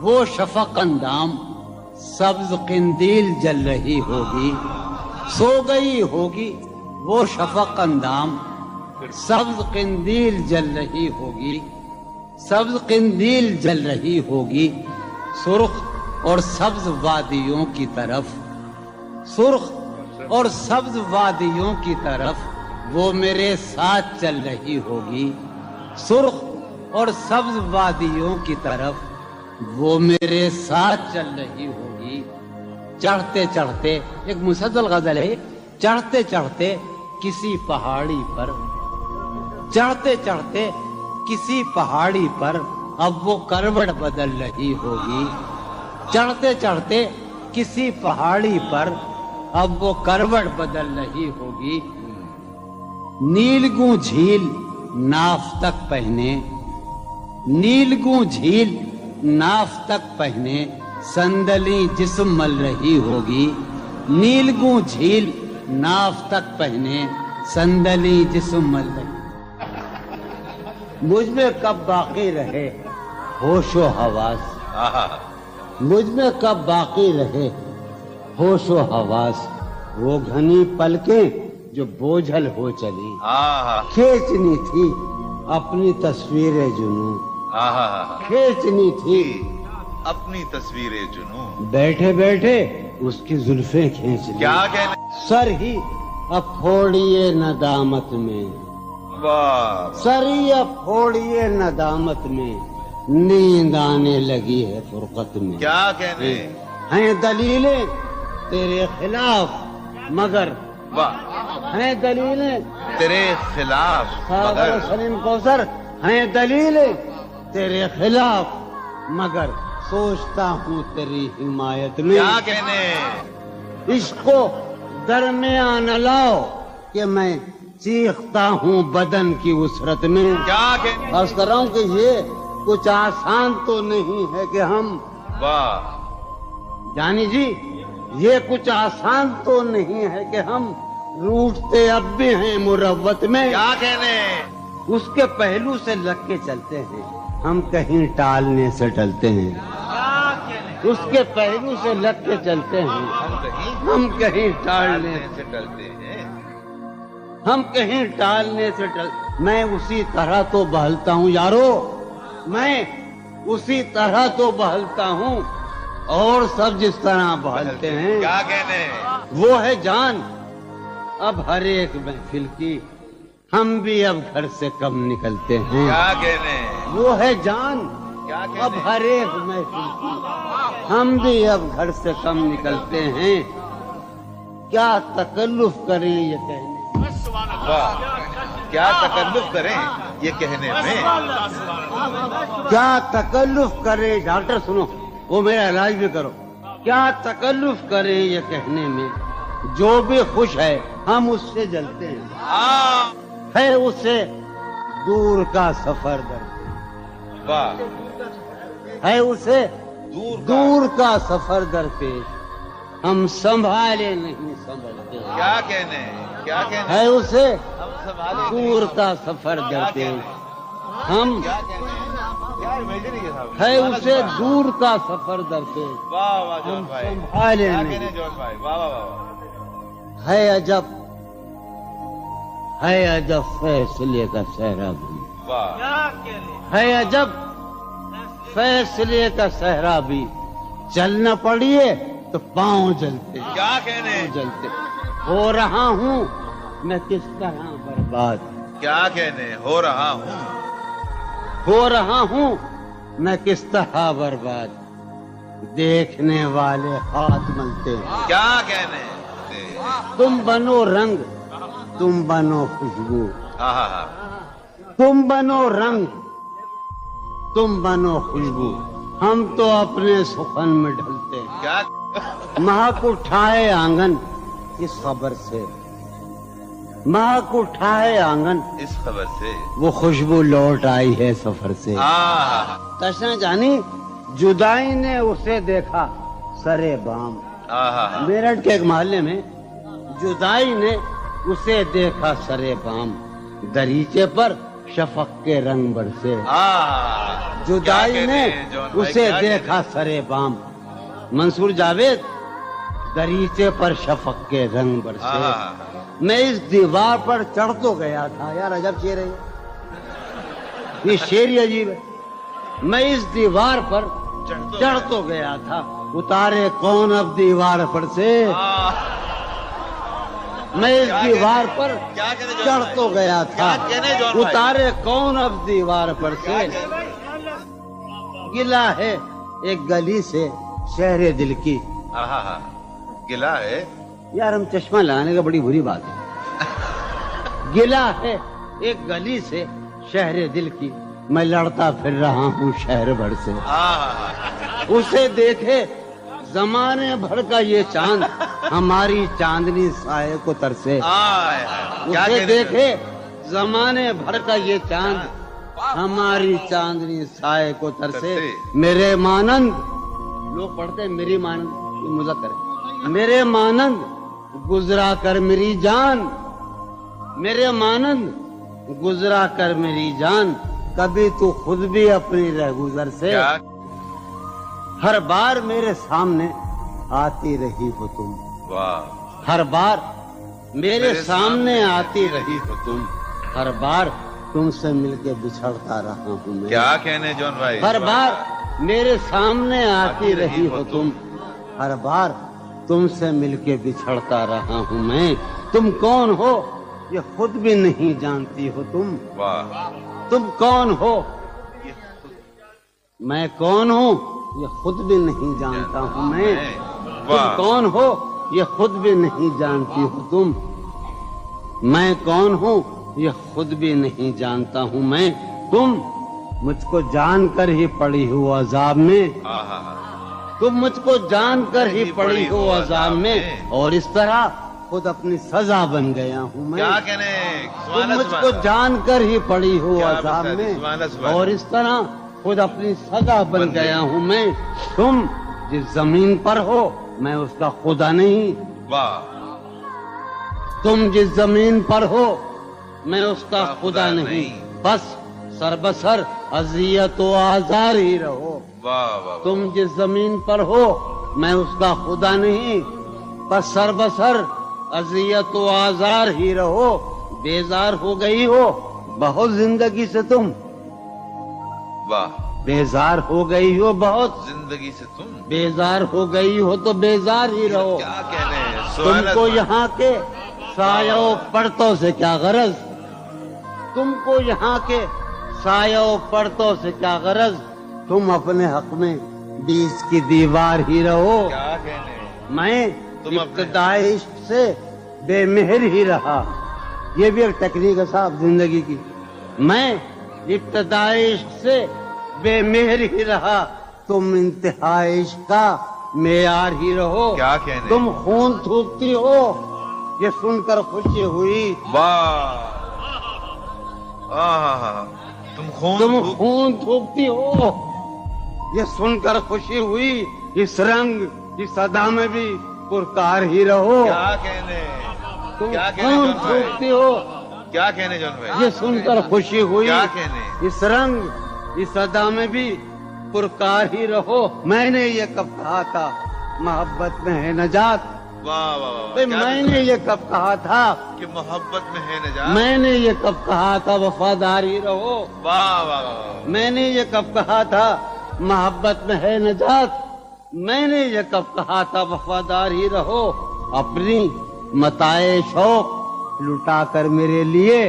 وہ شفق اندام سبز قندیل جل رہی ہوگی، سو گئی ہوگی وہ شفق اندام سبز قندیل جل رہی ہوگی، سبز قندیل جل رہی ہوگی، سرخ اور سبز وادیوں کی طرف، سرخ اور سبز وادیوں کی طرف وہ میرے ساتھ چل رہی ہوگی، سرخ اور سبز وادیوں کی طرف وہ میرے ساتھ چل رہی ہوگی۔ چڑھتے چڑھتے، ایک مسلسل غزل ہے، چڑھتے چڑھتے کسی پہاڑی پر، چڑھتے چڑھتے کسی پہاڑی پر اب وہ کروٹ بدل رہی ہوگی، چڑھتے چڑھتے کسی پہاڑی پر اب وہ کروٹ بدل رہی ہوگی۔ نیلگوں جھیل ناف تک پہنے، نیلگوں جھیل ناف تک پہنے صندلی جسم مل رہی ہوگی، نیلگوں جھیل ناف تک پہنے صندلی جسم مل رہی۔ مجھ میں کب باقی رہے ہوش و حواس، مجھ میں کب باقی رہے ہوش و حواس، وہ گھنی پلکیں جو بوجھل ہو چلی، کھینچنی تھی اپنی تصویر جنوں، کھینچنی تھی اپنی تصویر جنوں، بیٹھے بیٹھے اس کی زلفیں کھینچ لی، کیا کہنے، سر ہی اب پھوڑیے ندامت میں، واہ، سر ہی اب پھوڑیے ندامت میں، نیند آنے لگی ہے فرقت میں، کیا کہنے، ہیں دلیلیں تیرے خلاف مگر، واہ، ہیں دلیلیں تیرے خلاف ساغر مگر، سلیم کوثر، ہیں دلیلیں تیرے خلاف مگر سوچتا ہوں تیری حمایت میں، کیا کہنے، عشق کو درمیان لاؤ کہ میں چیختا ہوں بدن کی وسرت میں، کیا کہنے، عرض کر رہا ہوں کہ یہ کچھ آسان تو نہیں ہے کہ ہم، واہ، جانی جی یہ کچھ آسان تو نہیں ہے کہ ہم روٹتے اب بھی ہیں مروت میں، کیا کہنے، اس کے پہلو سے لگ کے چلتے ہیں ہم کہیں ٹالنے سے ٹلتے ہیں، اس کے پہلو سے لگ کے چلتے ہیں ہم کہیں ٹالنے سے ڈلتے ہیں، ہم کہیں ٹالنے سے میں اسی طرح تو بہلتا ہوں یارو، میں اسی طرح تو بہلتا ہوں اور سب جس طرح بہلتے ہیں، کیا کہنے، وہ ہے جان اب ہر ایک محفل کی، ہم بھی اب گھر سے کم نکلتے ہیں، کیا کہنے، وہ ہے جان کیا اب کہنے، ہر ایک محفل کی، ہم بھی اب گھر سے کم نکلتے ہیں، کیا تکلف کریں یہ کہنے، واہ، کیا تکلف کریں یہ کہنے میں، کیا تکلف کریں، ڈاکٹر سنو وہ میرا علاج بھی کرو، کیا تکلف کریں یہ کہنے میں، جو بھی خوش ہے ہم اس سے جلتے ہیں، ہے اسے دور کا سفر درپیش، واہ، ہے اسے دور دور کا سفر درپیش، ہم سنبھالے نہیں سنبھلتے، کیا کہنے، کیا کہنے، ہے اسے ہم سنبھالے دور کا سفر درپیش، ہم کیا کہنے، کیا امیجنگ ہے صاحب، ہے اسے دور کا سفر درپیش، واہ واہ جون ہم بھائی، سنبھالے کیا نہیں، کہنے جون بھائی، واہ واہ واہ، ہے عجب، ہے عجب فیصلے کا صحرا بھی، واہ، ہے عجب فیصلے کا صحرا بھی، چلنا پڑیے تو پاؤں جلتے، کیا کہنے، پاؤں جلتے، ہو رہا ہوں میں کس طرح برباد، کیا کہنے، ہو رہا ہوں، ہو رہا ہوں میں کس طرح برباد، دیکھنے والے ہاتھ ملتے ہیں، کیا کہنے، تم بنو رنگ تم بنو خوشبو، ہاں ہاں ہاں، تم بنو رنگ تم بنو خوشبو، ہم تو اپنے سخن میں ڈھلتے ہیں، کیا، مہک اٹھائے آنگن اس خبر سے، مہک اٹھائے آنگن اس خبر سے، وہ خوشبو لوٹ آئی ہے سفر سے، ہاں تشنا جانی جدائی نے اسے دیکھا سرے بام، ہاں ہاں، میرٹھ کے ایک محلے میں جدائی نے اسے دیکھا سرے بام، دریچے پر شفق کے رنگ برسے، کیا جدائی کہنے نے ہیں جون بھائی، اسے کیا دیکھا سرے بام، منصور جاوید دریچے پر شفق کے رنگ برسے، میں اس دیوار پر چڑھ تو گیا تھا، یار عجب شعر ہے یہ شعر ہی عجیب ہے، میں اس دیوار پر چڑھ تو گیا تھا، اتارے کون اب دیوار پر سے، میں اس دیوار پر چڑھ تو گیا تھا، اتارے کون اب دیوار پر سے، گلا ہے ایک گلی سے شہر دل کی، گلا ہے یار ہم چشمہ لگانے کا بڑی بری بات ہے، گلا ہے ایک گلی سے شہر دل کی، میں لڑتا پھر رہا ہوں شہر بھر سے، اسے دیکھے زمانے بھر کا یہ چاند ہماری چاندنی سائے کو ترسے، اسے دیکھے زمانے بھر کا یہ چاند ہماری چاندنی سائے کو ترسے، میرے مانند لوگ پڑھتے ہیں میری مانند، یہ مذکر ہے، میرے مانند گزرا کر میری جان، میرے مانند گزرا کر میری جان، کبھی تو خود بھی اپنی رہ گزر سے، ہر بار میرے سامنے آتی رہی ہو تم، ہر بار میرے سامنے آتی رہی ہو تم، ہر بار تم سے مل کے بچھڑتا رہا ہوں میں، کیا کہنے جون بھائی، ہر بار میرے سامنے آتی رہی ہو تم، ہر بار تم سے مل کے بچھڑتا رہا ہوں میں، تم کون ہو یہ خود بھی نہیں جانتی ہو تم کون ہو، میں کون ہوں یہ خود بھی نہیں جانتا ہوں میں، تم کون ہو یہ خود بھی نہیں جانتی ہو تم، میں کون ہوں یہ خود بھی نہیں جانتا ہوں میں، تم مجھ کو جان کر ہی پڑی ہو عذاب میں، تم مجھ کو جان کر ہی پڑی ہو عذاب میں، اور اس طرح خود اپنی سزا بن گیا ہوں میں، کیا کہنے، تم مجھ کو جان کر ہی پڑی ہو عذاب میں، اور اس طرح خود اپنی سزا بن گیا ہوں میں، تم جس زمین پر ہو میں اس کا خدا نہیں، تم جس زمین پر ہو میں اس کا خدا نہیں، بس سر بسر اذیت و آزار ہی رہو، تم جس زمین پر ہو میں اس کا خدا نہیں، بس سر بسر اذیت و آزار ہی رہو، بیزار ہو گئی ہو بہت زندگی سے تم، بیزار ہو گئی ہو بہت زندگی سے تم، بیزار ہو گئی ہو تو بیزار ہی رہو، کیا کہنے، تم کو یہاں کے سایہ و پرتوں سے کیا غرض، تم کو یہاں کے سایہ و پرتوں سے کیا غرض، تم اپنے حق میں بیچ کی دیوار ہی رہو، کیا کہنے، میں ابتدائی عشق سے بے مہر ہی رہا، یہ بھی ایک ٹیکنیک ہے صاحب زندگی کی، میں ابتدائی عشق سے بے مہر ہی رہا، تم انتہائی عشق کا معیار ہی رہو، کیا کہنے، تم خون تھوکتی ہو یہ سن کر خوشی ہوئی، تم خون تھوکتی ہو یہ سن کر خوشی ہوئی، اس رنگ اس ادا میں بھی پرکار ہی رہو، کیا کہنے، تم کیا کہنے خون جون بھائی، تھوکتی ہو کیا کہنے جون بھائی، یہ سن کر خوشی ہوئی، کیا کہنے، اس رنگ اس ادا میں بھی پرکار ہی رہو، میں نے یہ کب کہا تھا محبت میں ہے نجات، میں نے یہ کب کہا تھا کہ محبت میں ہے نجات، میں نے یہ کب کہا تھا وفادار ہی رہو، میں نے یہ کب کہا تھا محبت میں ہے نجات، میں نے یہ کب کہا تھا وفادار ہی رہو، اپنی متاع شوق لٹا کر میرے لیے،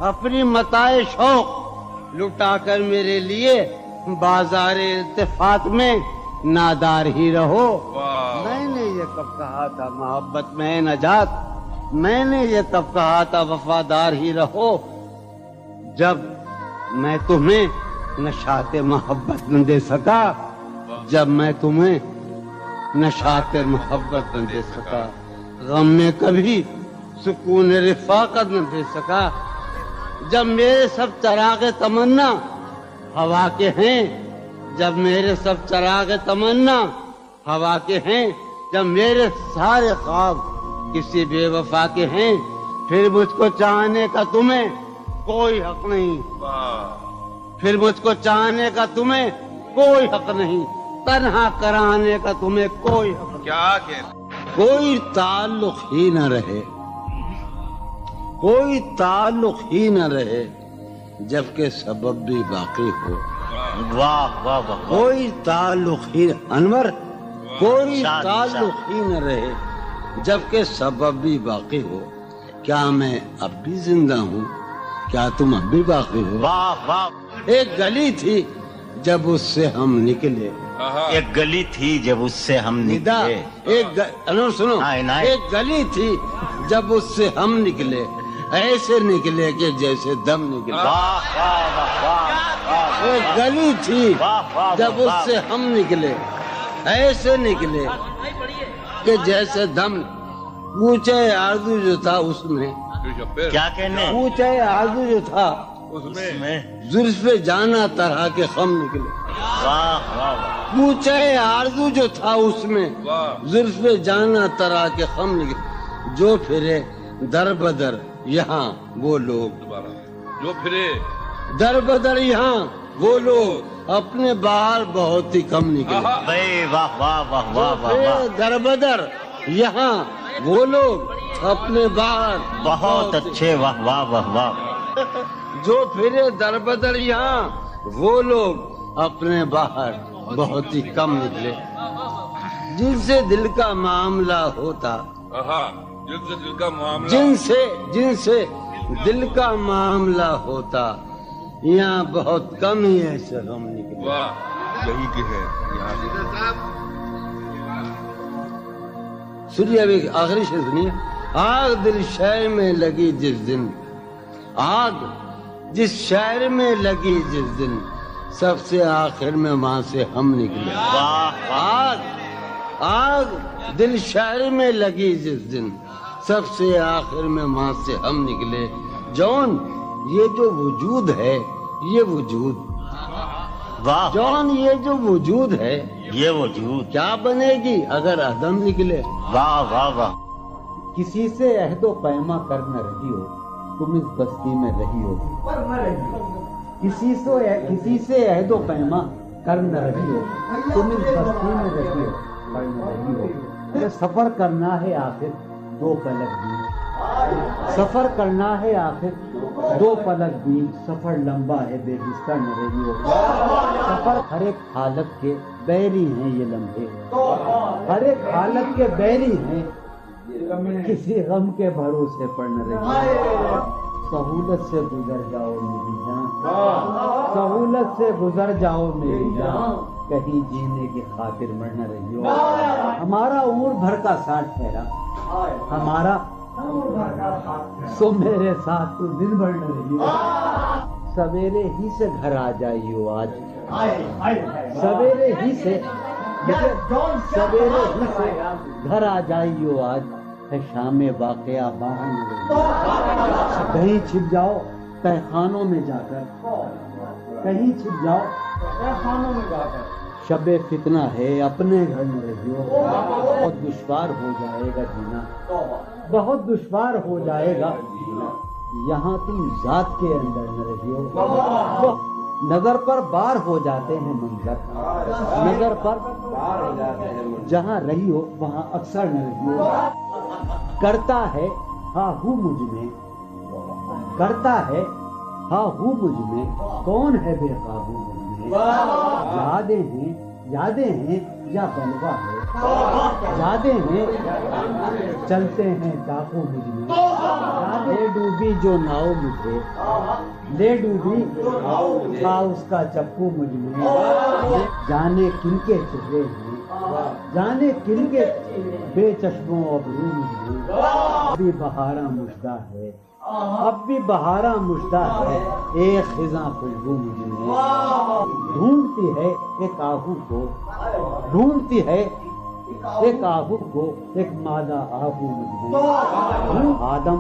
اپنی متاع شوق لٹا کر میرے لیے بازار التفات میں نادار ہی رہو، میں نے یہ کب کہا تھا محبت میں ہے نجات، میں نے یہ کب کہا تھا وفادار ہی رہو، جب میں تمہیں نشاط محبت نہ دے سکا، جب میں تمہیں نشاط محبت نہ دے سکا، غم میں کبھی سکون رفاقت نہ دے سکا، جب میرے سب چراغ تمنا ہوا کے ہیں، جب میرے سب چراغ تمنا ہوا کے ہیں، جب میرے سارے خواب کسی بے وفا کے ہیں، پھر مجھ کو چاہنے کا تمہیں کوئی حق نہیں، پھر مجھ کو چاہنے کا تمہیں کوئی حق نہیں، تنہا کرانے کا تمہیں کوئی حق نہیں۔ کیا کہتے؟ کوئی تعلق ہی نہ رہے، کوئی تعلق ہی نہ رہے جبکہ سبب بھی باقی ہو۔ واہ واہ واہ کوئی تعلق ہی انور، کوئی تعلق ہی نہ رہے جبکہ سبب بھی باقی ہو۔ کیا میں اب بھی زندہ ہوں؟ کیا تم اب بھی باقی ہو؟ واہ واہ۔ ایک گلی تھی جب اس سے ہم نکلے، ایک گلی تھی جب اس سے ہم ندا نکلے، انور سنو، عنایت۔ ایک گلی تھی جب اس سے ہم نکلے، ایسے نکلے کہ جیسے دم نکلے۔ واہ واہ واہ واہ۔ ایک گلی تھی جب اس سے ہم نکلے، ایسے نکلے کہ جیسے دم۔ پوچھے آرزو جو تھا اس میں، کیا کہنے؟ پوچھے آرزو جو تھا اس میں زلف جانا طرح کے خم نکلے۔ واہ واہ واہ۔ پوچھے آرزو جو تھا اس میں، زلف جانا طرح کے خم نکلے۔ جو پھرے در بدر یہاں وہ لوگ، جو پھرے در بدر یہاں وہ لوگ، اپنے باہر بہت ہی کم نکلے۔ بھائی واہ واہ واہ واہ واہ واہ۔ در بدر یہاں وہ لوگ، اپنے باہر بہت اچھے، واہ واہ واہ واہ۔ جو پھرے در بدر یہاں وہ لوگ، اپنے باہر بہت ہی کم نکلے۔ جن سے دل کا معاملہ ہوتا، جن سے دل کا معاملہ، جن سے دل کا معاملہ ہوتا، یہاں بہت کم ہی ایسے غم نکلے۔ واہ، یہی کہ ہے یہاں سے۔ سنیے ابھی آخری شعر سنیے۔ آگ دل شہر میں لگی جس دن، آگ جس شہر میں لگی جس دن، سب سے آخر میں وہاں سے ہم نکلے۔ آگ دل شہر میں لگی جس دن، سب سے آخر میں وہاں سے ہم نکلے۔ جون یہ جو وجود ہے، یہ وجود، واہ جون یہ جو وجود ہے، یہ وجود کیا بنے گی اگر عدم نکلے۔ واہ واہ واہ۔ کسی سے عہد و پیما کر نہ رہی ہو، تم اس بستی میں رہی ہو۔ کسی سے عہد و پیما کر نہ رہی ہو، تم اس بستی میں رہی ہو، کر نہ رہی ہو۔ یہ سفر کرنا ہے آخر دو پلک بھی، سفر کرنا ہے آخر دو پلک بھی، سفر لمبا ہے بے بستر نہ رہی ہو۔ سفر ہر ایک حالت کے بیری ہیں یہ لمحے، ہر ایک حالت کے بیری ہیں، کسی غم کے بھروسے پر نہ رہی ہو۔ سہولت سے گزر جاؤ میری جان، سہولت سے گزر جاؤ میری جان، کہیں جینے کی خاطر مر نہ رہی ہو۔ ہمارا عمر بھر کا ساتھ ٹھہرا، ہمارا سو میرے ساتھ تو دن بھر نہ رہی ہو۔ سویرے ہی سے گھر آ جائیو آج، سویرے ہی سے گھر آ جائیو آج، ہے شام واقعہ باہر نہ رہی ہو۔ کہیں چھپ جاؤ تہخانوں میں جا کر، کہیں چھپ جاؤ تہخانوں میں جا کر، شب فتنہ ہے اپنے گھر میں رہی ہو۔ بہت دشوار ہو جائے گا جینا، بہت دشوار ہو جائے گا یہاں تم ذات کے اندر نہ رہی ہو۔ نظر پر بار ہو جاتے ہیں منظر، نظر پر جہاں رہی ہو وہاں اکثر نہ رہی ہو۔ کرتا ہے ہاں ہوں مجھ میں، کرتا ہے ہاں ہوں مجھ میں، کون ہے بے قابو مجھ میں۔ یادیں ہیں یا بلوا ہے، یادیں ہیں چلتے ہیں ڈاکو مجھ میں۔ لے ڈوبی جو ناؤ مجھے، لے ڈوبی تھا اس کا چپو مجھ میں۔ جانے کن کے چہرے ہیں، جانے کن کے بے چشموں ابرو مجھ میں۔ ابھی بہاراں مژدہ ہے، اب بھی بہاراں مژدہ ہے، ایک خزاں خوشبو مجھ میں۔ ڈھونڈتی ہے ایک آہو کو، ڈھونڈتی ہے ایک آہو کو، ایک مادہ آہو مجھ میں۔ آدم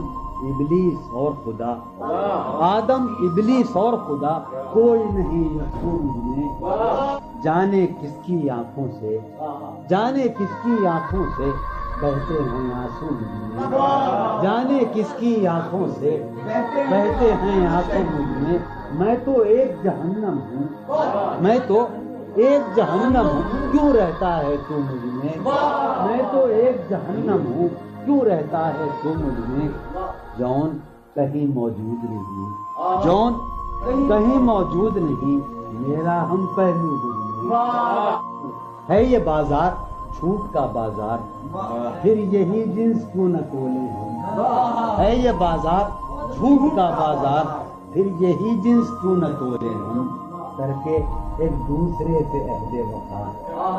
ابلیس اور خدا، آدم ابلیس اور خدا، کوئی نہیں یکسو مجھ میں۔ جانے کس کی آنکھوں سے، جانے کس کی آنکھوں سے بہتے ہیں آنسو مجھ میں، جانے کس کی آنکھوں سے بہتے ہیں آنسو مجھ میں، میں تو ایک جہنم ہوں، میں تو ایک جہنم ہوں، کیوں رہتا ہے تو مجھ میں، میں تو ایک جہنم ہوں، کیوں رہتا ہے تو مجھ میں، جون کہیں موجود نہیں، جون کہیں موجود نہیں، میرا ہم پہلو مجھ میں، ہے یہ بازار چھوٹ کا بازار، پھر یہی جنس کیوں نہ تولے ہم، ہے یہ بازار جھوٹ کا بازار، پھر یہی جنس کیوں نہ تولے ہم، کر کے ایک دوسرے سے عہد وفا،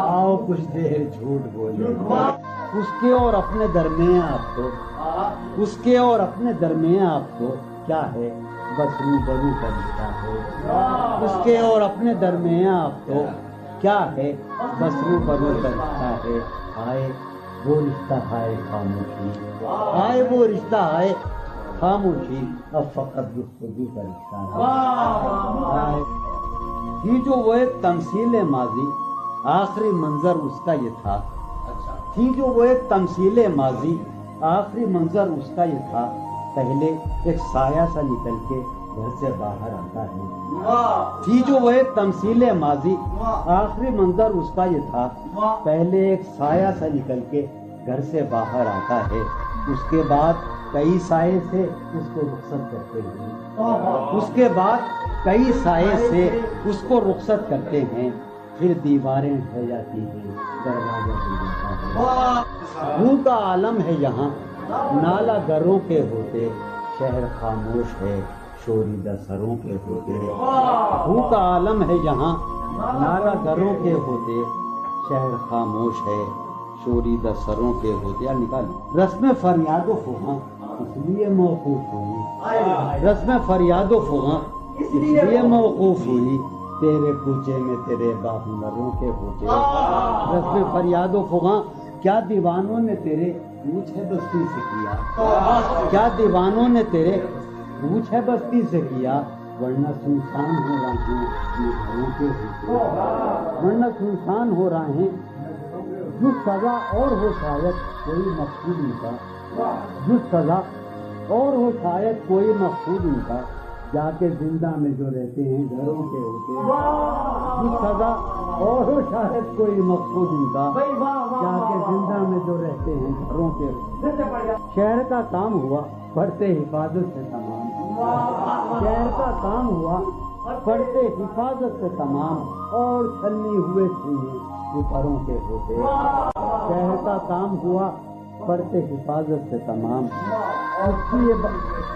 آؤ کچھ دیر جھوٹ بولے، اس کے اور اپنے درمیان آپ تو، اس کے اور اپنے درمیان آپ تو کیا ہے، بس روبرو کا رشتہ ہے، اس کے اور اپنے درمیان آپ تو کیا ہے، بس روبرو کا رشتہ ہے، آئے وہ رشتہ ہے خاموشی، آئے وہ رشتہ ہے خاموشی، اب فقط گفتگو کا رشتہ ہے، یہ جو وہ ایک تمثیل ماضی، آخری منظر اس کا یہ تھا، تھی جو وہ ایک تمثیل ماضی، آخری منظر اس کا یہ تھا، پہلے ایک سایہ سا نکل کے گھر سے باہر آتا ہے، تھی جو وہ ایک تمثیل ماضی، آخری منظر اس کا یہ تھا، پہلے ایک سایہ سا نکل کے گھر سے باہر آتا ہے، اس کے بعد کئی سائے سے اس کو رخصت کرتے ہیں، اس کے بعد کئی سائے سے اس کو رخصت کرتے ہیں، پھر دیواریں ڈھہ جاتی ہیں، دروازہ کھل جاتا ہے، منہ کا عالم ہے یہاں، نالا گروں کے ہوتے، شہر خاموش ہے، شوریدہ سروں کے ہوتے، منہ کا عالم ہے یہاں، نالا گروں کے ہوتے، شہر خاموش ہے، شوریدہ سروں کے ہوتے، یا نکالو، رسم فریاد و فغاں اس لیے موقوف ہوئی، رسم فریاد و فغاں اس لیے موقوف ہوئی، تیرے کوچے میں تیرے باہنروں کے ہوتے، رسم فریاد و فغاں کیا دیوانوں نے تیرے پوچھ ہے بستی سے کیا، کیا دیوانوں نے تیرے پوچھ ہے بستی سے کیا، ورنہ سنسان ہو رہے ہیں یہ گھروں کے ہوتے، ورنہ سنسان ہو رہے ہیں، جو سزا اور ہو شاید کوئی مقصود ان کا، جو سزا اور ہو شاید کوئی مقصود ان کا، جا کے زندہ میں جو رہتے ہیں گھروں کے ہوتے، جو سزا اور ہو شاید کوئی مقصود ان کا، جا کے زندہ میں جو رہتے ہیں گھروں کے ہوتے، شہر کا کام ہوا پڑھتے حفاظت سے تمام، شہر کا کام ہوا پڑھتے حفاظت سے تمام، اور چھلنی ہوئے سینے جو پروں کے ہوتے، شہر کا کام ہوا پڑھتے حفاظت سے تمام، اس کی یہ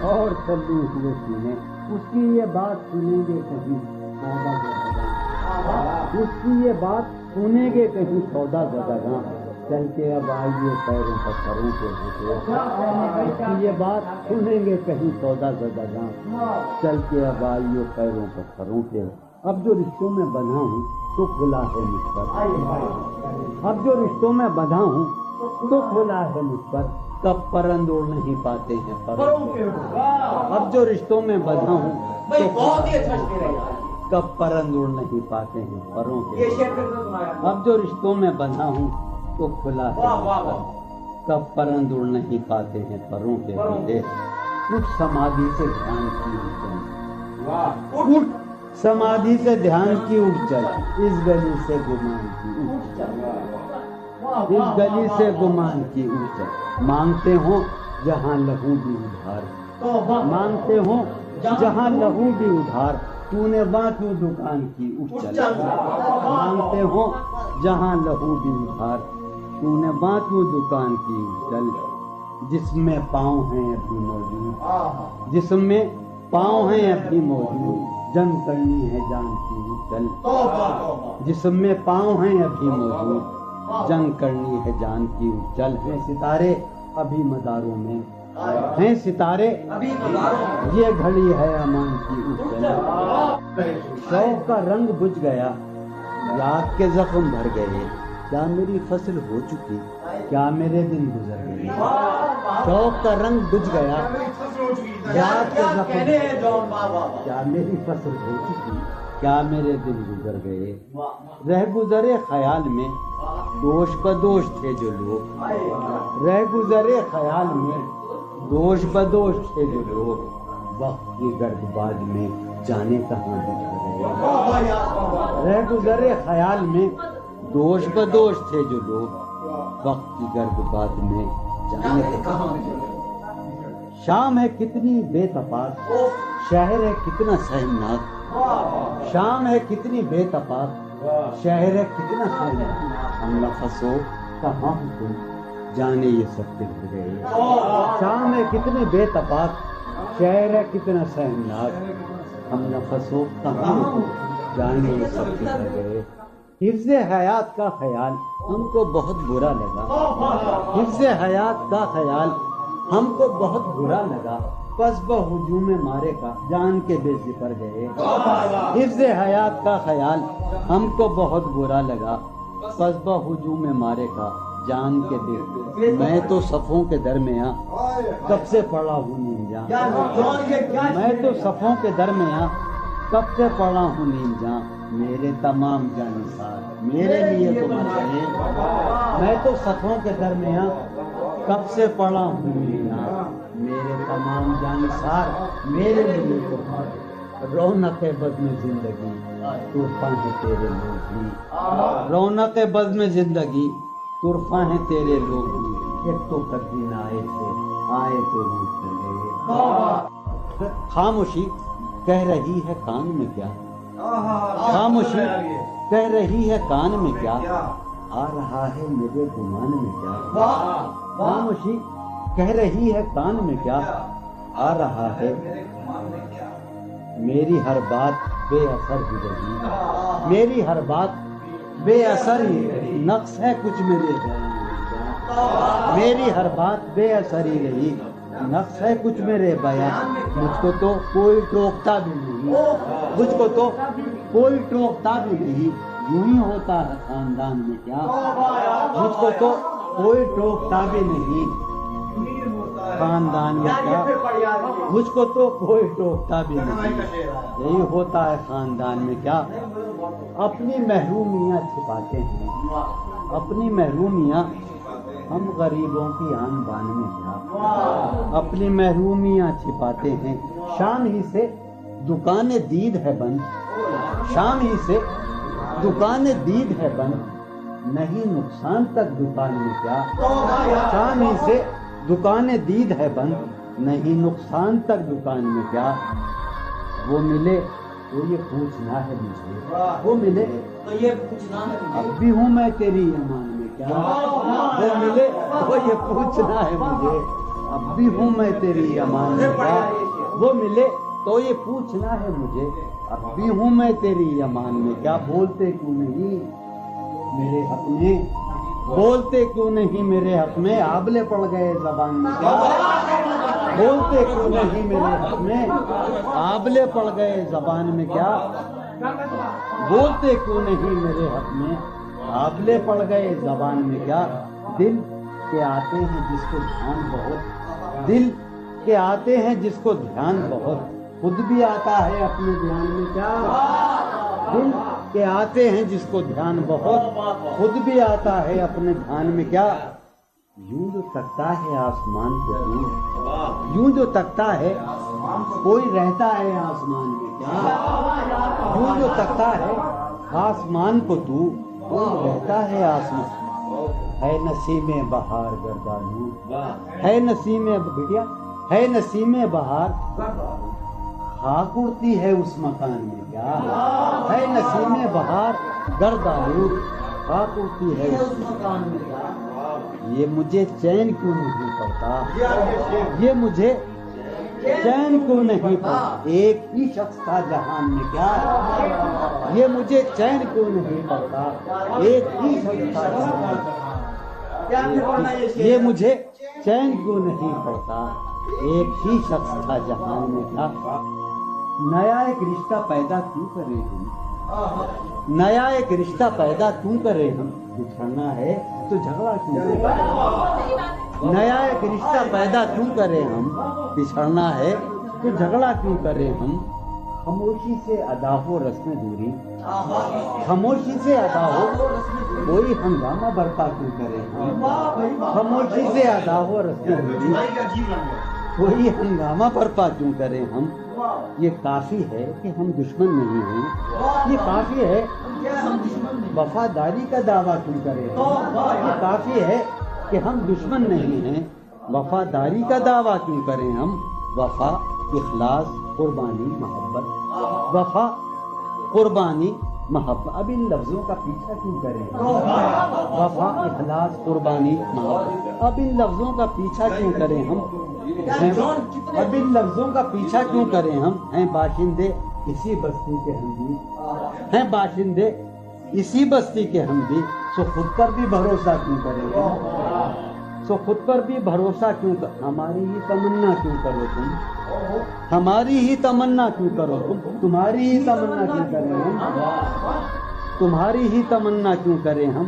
اور چھلنی ہوئے سینے، اس کی یہ بات سنیں گے کہیں سودا زدگاں، اس کی یہ بات سنیں گے کہیں سودا زدگاں، چل کے اب آئیے پیروں پتھروں کے ہوتے، اس کی یہ بات سنیں گے کہیں سودا زدگاں، چل کے اب آئیے پیروں پتھروں کے، اب جو رشتوں میں بندھا ہوں تو کھلا ہے مجھ پر، اب جو رشتوں میں بندھا ہوں تو کھلا ہے مجھ پر، کب پرند اڑ نہیں پاتے ہیں پروں کے، اب جو رشتوں میں بندھا ہوں تو کب پرند اڑ نہیں پاتے ہیں پروں کے، اب جو رشتوں میں بندھا ہوں تو کھلا ہے مجھ پر، کب پرند اڑ نہیں پاتے ہیں پروں کے ہوتے، کچھ سمادھی سے دھیان کی اٹھ چل، اٹھ سمادھی سے دھیان کی اٹھ چل، اس گلی سے گمان کی اٹھ چل، اس گلی سے گمان کی اٹھ چل، مانگتے ہوں جہاں لہو بھی ادھار، مانگتے ہوں جہاں لہو بھی ادھار، تو نے وہاں کیوں دکان کی اٹھ چل، مانگتے ہوں جہاں لہو بھی ادھار، تو نے وہاں کیوں دکان کی اٹھ چل، جس میں پاؤں ہیں ابھی موجود، جس میں پاؤں ہیں ابھی موجود، جنگ کرنی ہے جان کی اٹھ چل، جس میں پاؤں ہیں ابھی موجود، جنگ کرنی ہے جان کی اٹھ چل، ہیں ستارے ابھی مداروں میں، ہیں ستارے یہ گھڑی ہے امان کی اٹھ چل، شوق کا رنگ بجھ گیا، یاد کے زخم بھر گئے، کیا میری فصل ہو چکی، کیا میرے دن گزر گئے، شوق کا رنگ بجھ گیا، یاد کے زخم، کیا میری فصل ہو چکی، کیا میرے دن گزر گئے، رہ گزرے خیال میں دوش بدوش تھے جو لوگ رہ گزرے خیال میں، دوش بدوش تھے جو لوگ وقت کی گرد باد میں جانے کہاں بچھ گئے، رہ گزرے خیال میں دوش بدوش تھے جو لوگ وقت کی گرد باد میں جانے کہاں بچھ گئے۔ شام ہے کتنی بے تفاق، شہر ہے کتنا سہمناک، شام ہے کتنی بے تفاق، شہر ہے کتنا سہمناک، ہم نفسو کہاں ہو تم جانے یہ سب کدھر گئے۔ شام ہے کتنی بے تفاق، شہر ہے کتنا سہمناک، ہم نفسو کہاں ہو تم جانے یہ سب کدھر گئے۔ حفظ حیات کا خیال ہم کو بہت برا لگا، حفظ حیات کا خیال ہم کو بہت برا لگا، پس بہجوم مارے کا جان کے بے ذکر گئے۔ حفظ حیات کا خیال ہم کو بہت برا لگا، پس بہجوم مارے کا جان کے بے، میں تو صفوں کے درمیان کب سے پڑا ہوں نیم جاں، میں تو صفوں کے درمیان کب سے پڑا ہوں نیم جاں، میرے تمام جانثار میرے لیے تو مر گئے، میں تو صفوں کے درمیان کب سے پڑا ہوں نیم جاں، میرے تمام جانثار میرے لیے تو مر گئے۔ رونق بزم زندگی طرفہ ہے تیرے لوگ بھی، رونق بزم زندگی طرفہ ہیں تیرے لوگ بھی، ایک تو کبھی نہ آئے تھے آئے تو روٹ چلے۔ خاموشی کہہ رہی ہے کان میں کیا، خاموشی کہہ رہی ہے کان میں کیا، آ رہا ہے میرے گمان میں کیا، خاموشی کہہ رہی ہے کان میں کیا، آ رہا ہے میری ہر بات بے اثر ہی رہی، میری ہر بات بے اثر ہی رہی، نقص ہے کچھ میرے بیان میں کیا، میری ہر بات بے اثر ہی رہی، نقص ہے کچھ میرے بیان، مجھ کو تو کوئی ٹوکتا بھی نہیں، مجھ کو تو کوئی ٹوکتا بھی نہیں، یوں ہی ہوتا ہے خاندان میں کیا، مجھ کو تو کوئی ٹوکتا بھی نہیں خاندان میں کیا، مجھ کو تو کوئی ٹوکتا بھی نہیں، یہی ہوتا ہے خاندان میں کیا۔ اپنی محرومیاں چھپاتے ہیں، اپنی محرومیاں ہم غریبوں کی آن بان میں کیا، اپنی محرومیاں چھپاتے ہیں، شام ہی سے دکان دید ہے بند، شام ہی سے دکان دید ہے بند، نہیں نقصان تک دکان میں کیا، شام ہی سے دکان دید ہے بند، نہیں نقصان تک دکان میں کیا، وہ ملے تو یہ پوچھنا ہے مجھے، وہ ملے تو یہ پوچھنا ہے، اب بھی ہوں میں تیری امان میں کیا، وہ ملے تو یہ پوچھنا ہے مجھے، اب بھی ہوں میں تیری امان میں کیا، وہ ملے تو یہ پوچھنا ہے مجھے، اب بھی ہوں میں تیری امان میں کیا۔ بولتے کیوں نہیں میرے حق میں، بولتے کیوں نہیں میرے حق میں، آبلے پڑ گئے زبان میں کیا، بولتے کیوں نہیں میرے حق میں، آبلے پڑ گئے زبان میں کیا، بولتے کیوں نہیں میرے حق میں، آبلے پڑ گئے زبان میں کیا۔ دل کے آتے ہیں جس کو دھیان بہت، دل کے آتے ہیں جس کو دھیان بہت، خود بھی آتا ہے اپنے دھیان میں کیا، دل کے آتے ہیں جس کو دھیان بہت، خود بھی آتا ہے اپنے دھیان میں کیا۔ یوں جو تکتا ہے آسمان کو دور، یوں جو تکتا ہے کوئی رہتا ہے آسمان میں کیا، یوں جو تکتا ہے آسمان کو تو کوئی رہتا ہے آسمان، ہے نسیم بہار گردانو، ہے نسیم بٹیا، ہے نسیم بہار خاک اڑتی ہے اس مکان میں کیا، ہے نسیم بہار گردانو خاک اڑتی ہے اس مکان میں کیا۔ یہ مجھے چین کیوں نہیں پڑتا، یہ مجھے چین کیوں نہیں پڑتا، ایک ہی شخص تھا جہان میں کیا، یہ مجھے چین کیوں نہیں پڑتا، ایک ہی شخص تھا جہان میں، یہ مجھے چین کیوں نہیں پڑتا، ایک ہی شخص تھا جہان میں کیا۔ نیا ایک رشتہ پیدا کیوں کرے ہم، نیا ایک رشتہ پیدا کیوں کرے ہم، بچھڑنا ہے تو جھگڑا کیوں کرے، نیا ایک رشتہ پیدا کیوں کرے ہم، بچھڑنا ہے تو جھگڑا کیوں کرے ہم، خاموشی سے ادا ہو رسم دوری، خاموشی سے ادا ہو کوئی ہنگامہ برپا کیوں کرے ہم، خاموشی سے ادا ہو رسم دوری کوئی ہنگامہ برپا کیوں کریں ہم، یہ کافی ہے کہ ہم دشمن نہیں ہیں، یہ کافی ہے وفاداری کا دعویٰ کیوں کریں ہم، یہ کافی ہے کہ ہم دشمن نہیں ہیں، وفاداری کا دعویٰ کیوں کریں ہم، وفا، اخلاص، قربانی، محبت، وفا، قربانی، محبت، اب ان لفظوں کا پیچھا کیوں کریں ہم، وفا، اخلاص، قربانی، محبت، اب ان لفظوں کا پیچھا کیوں کریں ہم، اب ان لفظوں کا پیچھا کیوں کریں ہم، ہیں باشندے اسی بستی کے ہم بھی، ہیں باشندے اسی بستی کے ہم بھی، سو خود پر بھی بھروسہ کیوں کریں ہم، سو خود پر بھی بھروسہ کیوں کر، ہماری ہی تمنا کیوں کرو تم، ہماری ہی تمنا کیوں کرو تم، تمہاری ہی تمنا کیوں کریں ہم، تمہاری ہی تمنا کیوں کریں ہم،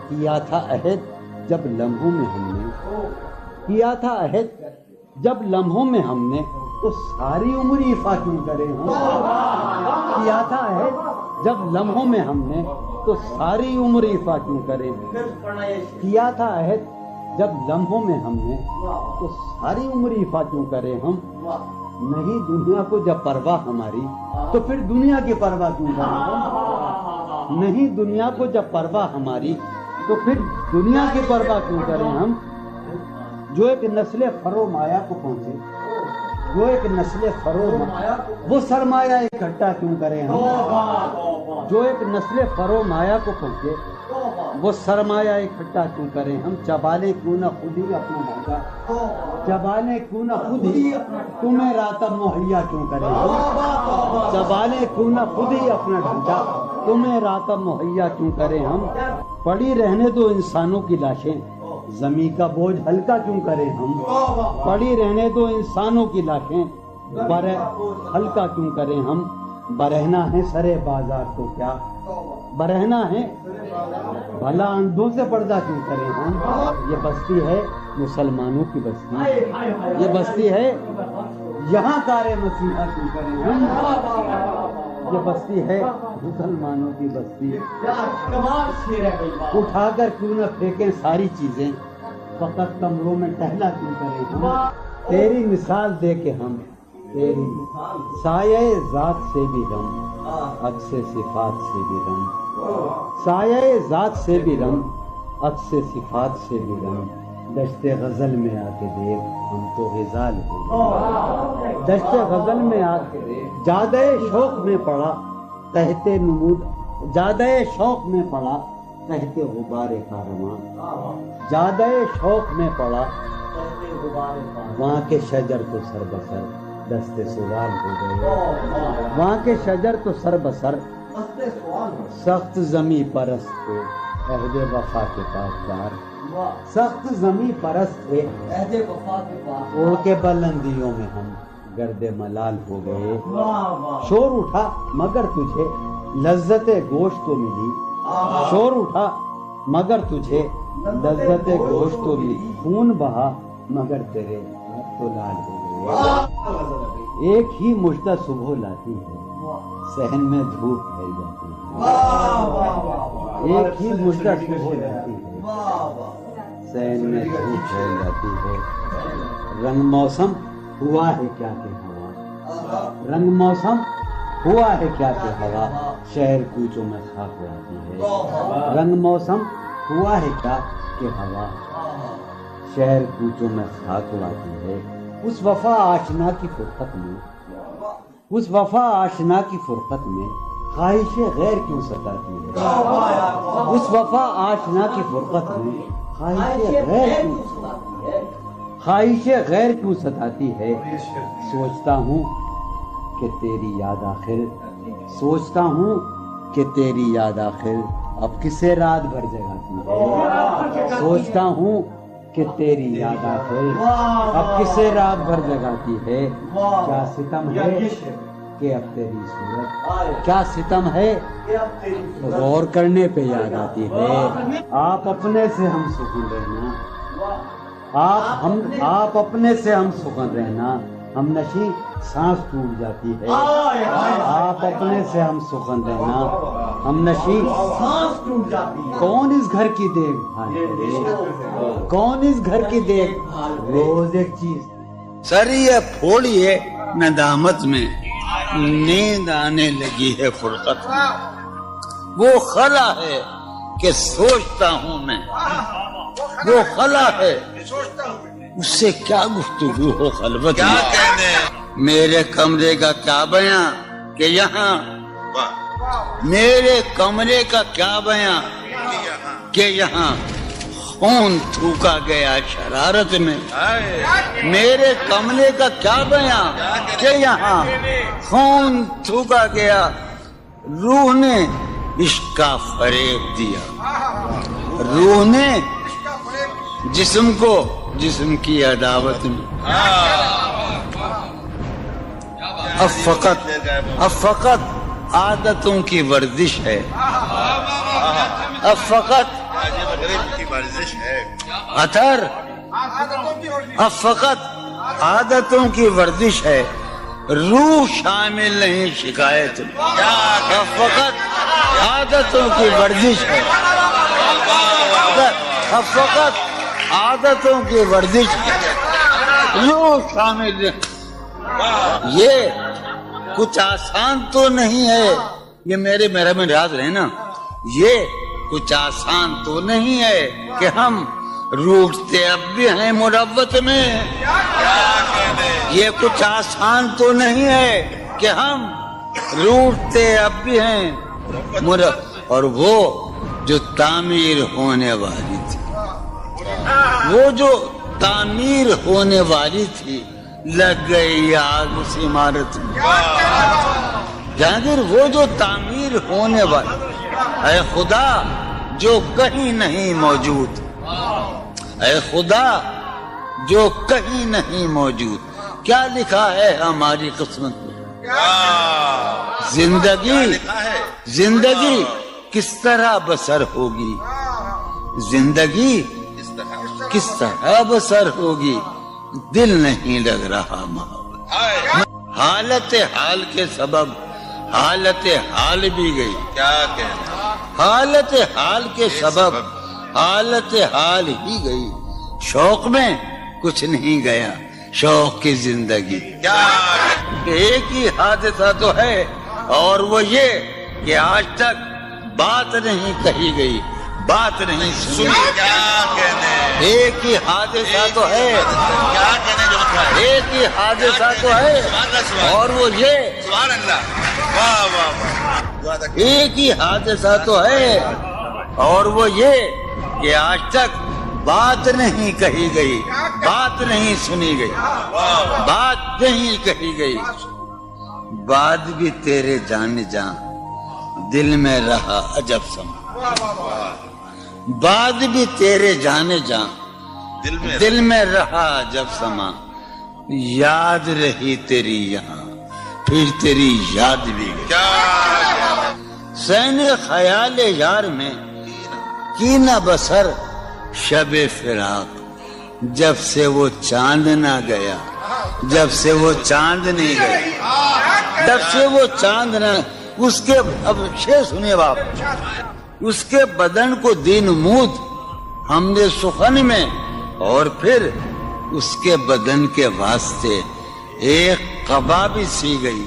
کیا تھا عہد جب لمحوں میں ہم نے، کیا تھا عہد جب لمحوں میں ہم نے، تو ساری عمر ایفا کیوں کریں ہم، کیا تھا عہد جب لمحوں میں ہم نے، تو ساری عمر ایفا کیوں کریں، کیا تھا عہد جب لمحوں میں ہم نے، تو ساری عمر ایفا کیوں کریں ہم، نہیں دنیا کو جب پرواہ ہماری، تو پھر دنیا کی پرواہ کیوں کریں ہم، نہیں دنیا کو جب پرواہ ہماری، تو پھر دنیا کی پرواہ کیوں کریں ہم، جو ایک نسل فرو مایا کو پہنچے، جو ایک نسل فرو وہ سرمایہ اکٹھا کیوں کریں ہم، جو ایک نسل فرو مایا کو پہنچے وہ سرمایہ اکٹھا کیوں کریں ہم، چبالیں کیوں نہ خود ہی اپنا ڈھانچہ، چبالیں کیوں نہ خود ہی تمہیں راتب مہیا کیوں کریں ہم، چبالیں کیوں نہ خود ہی اپنا ڈھانچہ، تمہیں راتب مہیا کیوں کریں ہم، پڑی رہنے دو انسانوں کی لاشیں، زمین کا بوجھ ہلکا کیوں کریں ہم، پڑی رہنے دو انسانوں کی لاشیں، ہلکا کیوں کریں ہم، برہنا ہے سرے بازار تو کیا، برہنا ہے بھلا اندھوں سے پردہ کیوں کریں ہم، یہ بستی ہے مسلمانوں کی بستی، یہ بستی ہے یہاں کار مسیحا کیوں کریں ہم، یہ بستی ہے مسلمانوں کی بستی، اٹھا کر کیوں نہ پھینکیں ساری چیزیں، فقط کمروں میں ٹہلا کیوں کریں ہم، تیری مثال دے کے ہم، تیری سایہ ذات سے بھی رم، عکس صفات سے بھی رم، سایہ ذات سے بھی رم، عکس صفات سے بھی رم، دشت غزل میں آ کے دیکھ ہم تو غزال ہو، دشت غزل میں آ کے دیکھ، جادہ شوق میں پڑا تحت نمود، جادہ شوق میں پڑا تحت غبار کارواں، جادہ شوق میں پڑا وہاں کے شجر تو سر بسر دست سوال ہو گئے، وہاں کے شجر تو سر بسر سخت زمیں پرست تھے عہد وفا کے پاسدار، سخت زمیں پرست تھے عہد وفا کے پاسدار، اڑ کے بلندیوں میں ہم گرد ملال ہو گئے، شور اٹھا مگر تجھے لذت گوشت تو ملی، شور اٹھا مگر تجھے لذت گوشت تو ملی، خون بہا مگر تیرے ہاتھ تو لال ہو گئے، ایک ہی مژدہ صبح لاتی ہے صحن میں دھوپ پھیل جاتی ہے، ایک ہی مژدہ صبح لاتی ہے صحن میں دھوپ پھیل جاتی ہے، رنگ موسم ہوا ہے کیا کہ ہوا، رنگ موسم ہوا ہے کیا کہ ہوا شہر کوچوں میں خاک اڑاتی ہے، رنگ موسم ہوا ہے کیا کہ ہوا شہر کوچوں میں خاک اڑاتی ہے، اس وفا آشنا کی فرقت میں، اس وفا آشنا کی فرقت میں خواہش غیر کیوں ستاتی ہے، اس وفا آشنا کی فرقت میں خواہش غیر کیوں ستاتی ہے، سوچتا ہوں کہ تیری یاد آخر، سوچتا ہوں کہ تیری یاد آخر اب کسے رات بھر جگاتی ہے، سوچتا ہوں کہ تیری یاد آخر اب کسے رات بھر جگاتی ہے، کیا ستم ہے کہ اب تیری صورت، کیا ستم ہے غور کرنے پہ یاد آتی ہے، آپ اپنے سے ہم سکون رہنا، آپ اپنے سے ہم سکون رہنا، ہم نشی سانس ٹوٹ جاتی ہے، آپ اپنے سے ہم سخن رہنا، ہم نشی سانس ٹوٹ جاتی ہے، کون اس گھر کی دیکھ بھال کرے، کون اس گھر کی دیکھ بھال، روز ایک چیز سر یہ پھوڑیے ندامت میں، نیند آنے لگی ہے فرقت میں، وہ خلا ہے کہ سوچتا ہوں میں، وہ خلا ہے اس سے کیا گفتگو ہو خلوت کیا میں، کہنے میرے کمرے کا کیا بیاں کہ یہاں، میرے کمرے کا کیا بیاں کہ یہاں خون تھوکا گیا شرارت میں، میرے کمرے کا کیا بیاں کہ یہاں خون تھوکا گیا، روح نے عشق کا فریب دیا، روح نے جسم کو جسم کی عداوت میں، اب فقط عادتوں کی ورزش ہے، اب فقط کی ورزش ہے، اثر، اب فقط عادتوں کی ورزش ہے، روح شامل نہیں شکایت میں، اب فقط عادتوں کی ورزش ہے، اب فقط عادتوں کی ورزش ہے، روح شامل نہیں، یہ کچھ آسان تو نہیں ہے، یہ میرے میں یاد رہے نا، یہ کچھ آسان تو نہیں ہے کہ ہم روٹتے اب بھی ہیں مروت میں، یہ کچھ آسان تو نہیں ہے کہ ہم روٹتے اب بھی ہیں اور وہ جو تعمیر ہونے والی تھی، وہ جو تعمیر ہونے والی تھی لگ گئی آگ اس عمارت میں، جہانگیر وہ جو تعمیر ہونے والی، اے خدا جو کہیں نہیں موجود، اے خدا جو کہیں نہیں موجود، کیا لکھا ہے ہماری قسمت میں، زندگی کس طرح بسر ہوگی، زندگی کس طرح بسر ہوگی، دل نہیں لگ رہا محبت، حالت حال کے سبب حالت حال بھی گئی، کیا کہنے حالت حال کے سبب حالت حال ہی گئی، شوق میں کچھ نہیں گیا، شوق کی زندگی، ایک ہی حادثہ تو ہے اور وہ یہ کہ آج تک بات نہیں کہی گئی، بات نہیں سنی، کیا کہنے ایک ہی حادثہ تو ہے، کیا کہنے جو لکھا ہے، ایک ہی حادثہ تو ہے اور وہ یہ سبحان اللہ، واہ واہ واہ، ایک ہی حادثہ تو ہے اور وہ یہ کہ آج تک بات نہیں کہی گئی، بات نہیں سنی گئی، بات نہیں کہی گئی، بات بھی تیرے جان جان دل میں رہا عجب سما، بات بھی تیرے جانے جان دل میں رہا عجب سما، یاد رہی تیری یہاں پھر تیری یاد بھی گئی، سین خیال یار میں کی نہ بسر شب فراق، جب سے وہ چاند نہ گیا، جب سے وہ چاند نہیں گیا، جب سے وہ چاند نہ، اس کے اب شعر سنیے باپ، اس کے بدن کو دین مود ہم نے سخن میں، اور پھر اس کے بدن کے واسطے ایک قبا بھی سی گئی،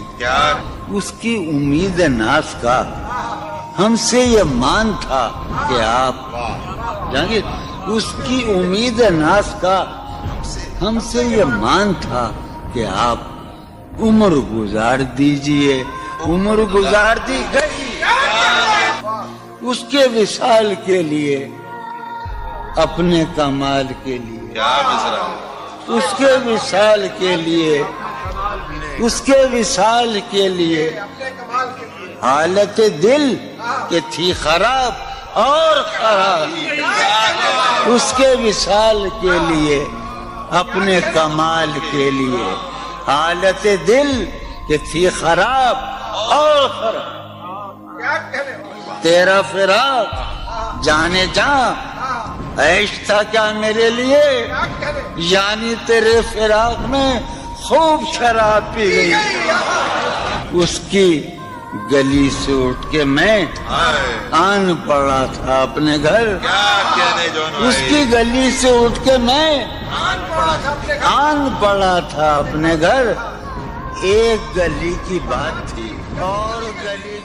اس کی امید ناز کا ہم سے یہ مان تھا کہ آپ جانگیر، اس کی امید ناز کا ہم سے یہ مان تھا کہ آپ عمر گزار دیجئے، عمر گزار دی گئی اس کے وصال کے لیے، اپنے کمال کے لیے، اس کے وصال کے لیے، اس کے وصال کے لیے، حالت دل کہ تھی خراب اور خراب، اس کے وصال کے لیے، اپنے کمال کے لیے، حالت دل کہ تھی خراب اور خراب، تیرا فراق جانے جاں عیش تھا کیا میرے لیے، یعنی تیرے فراق میں خوب شراب پی گئی. اس کی گلی سے اٹھ کے میں آن پڑا تھا اپنے گھر. اس کی گلی سے اٹھ کے میں آن پڑا تھا اپنے گھر. ایک گلی کی بات تھی اور گلی